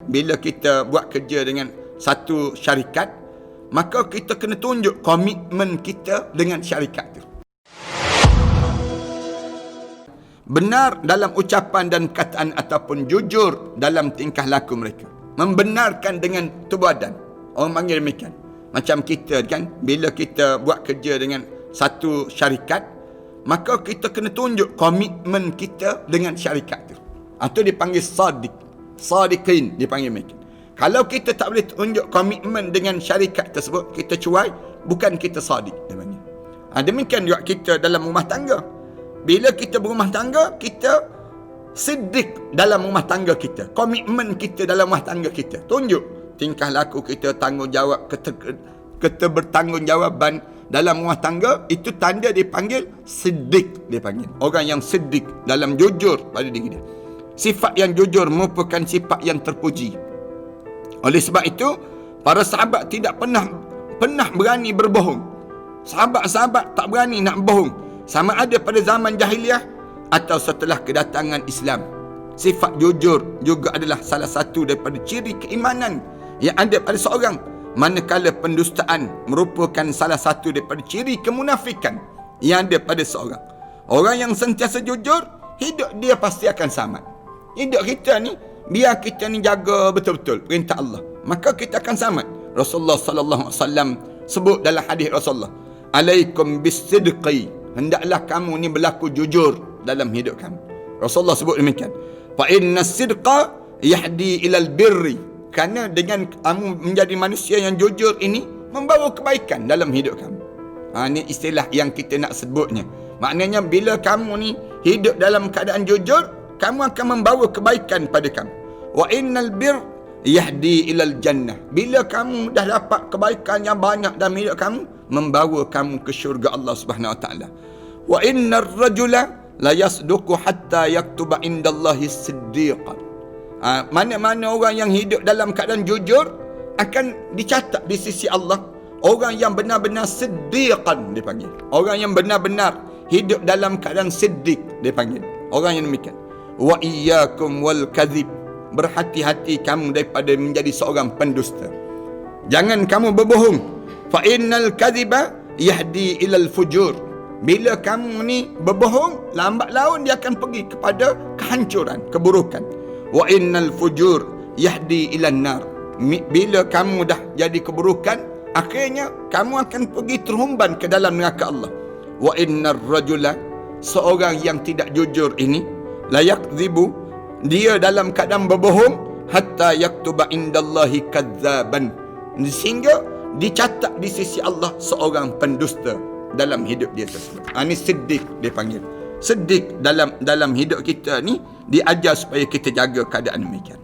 Bila kita buat kerja dengan satu syarikat, maka kita kena tunjuk komitmen kita dengan syarikat itu. Benar dalam ucapan dan perkataan ataupun jujur dalam tingkah laku mereka. Membenarkan dengan tubuh badan. Orang panggil demikian. Macam kita kan, bila kita buat kerja dengan satu syarikat, maka kita kena tunjuk komitmen kita dengan syarikat itu. Itu dipanggil sadiq. Sadiqin dipanggil mereka. Kalau kita tak boleh tunjuk komitmen dengan syarikat tersebut, kita cuai, bukan kita sadiq namanya. Demikian juga kita dalam rumah tangga. Bila kita berumah tangga, kita siddiq dalam rumah tangga kita. Komitmen kita dalam rumah tangga kita. Tunjuk tingkah laku kita, tanggungjawab, kebertanggungjawaban dalam rumah tangga, itu tanda dipanggil siddiq dipanggil. Orang yang siddiq dalam jujur pada diri dia. Sifat yang jujur merupakan sifat yang terpuji. Oleh sebab itu, para sahabat tidak pernah berani berbohong. Sahabat-sahabat tak berani nak bohong. Sama ada pada zaman jahiliah atau setelah kedatangan Islam. Sifat jujur juga adalah salah satu daripada ciri keimanan yang ada pada seorang. Manakala pendustaan merupakan salah satu daripada ciri kemunafikan yang ada pada seorang. Orang yang sentiasa jujur, hidup dia pasti akan selamat. Hidup kita ni, biar kita ni jaga betul-betul perintah Allah, maka kita akan selamat. Rasulullah sallallahu alaihi wasallam sebut dalam hadis Rasulullah, alaikum bisidqi, hendaklah kamu ni berlaku jujur dalam hidup kamu. Rasulullah sebut demikian. Fa inna sidqa yahdi ilal birri, kerana dengan kamu menjadi manusia yang jujur ini membawa kebaikan dalam hidup kamu. Ini istilah yang kita nak sebutnya. Maknanya bila kamu ni hidup dalam keadaan jujur, kamu akan membawa kebaikan pada kamu. Wa innal bir yahdi ilal jannah, bila kamu dah dapat kebaikan yang banyak dalam hidup kamu, membawa kamu ke syurga Allah Subhanahu wa taala. Wa innar rajula la yasduqu hatta yaktuba indallahi siddiqan. Mana-mana orang yang hidup dalam keadaan jujur akan dicatat di sisi Allah. Orang yang benar-benar siddiqan dipanggil. Orang yang benar-benar hidup dalam keadaan siddiq dipanggil. Orang yang demikian. Wa iyyakum wal kadhib, berhati-hati kamu daripada menjadi seorang pendusta. Jangan kamu berbohong. Fa innal kadhiba yahdi ilal fujur, bila kamu ni berbohong, lambat laun dia akan pergi kepada kehancuran, keburukan. Wa innal fujur yahdi ilan nar, bila kamu dah jadi keburukan, akhirnya kamu akan pergi terhumban ke dalam neraka Allah. Wa innar rajula, seorang yang tidak jujur ini, la yakdzibu, dia dalam keadaan berbohong, hatta yaktuba indallahi kadzaban, sehingga dicatat di sisi Allah seorang pendusta dalam hidup dia tersebut. Ini siddiq dia panggil. Siddiq dalam hidup kita ni diajar supaya kita jaga keadaan demikian.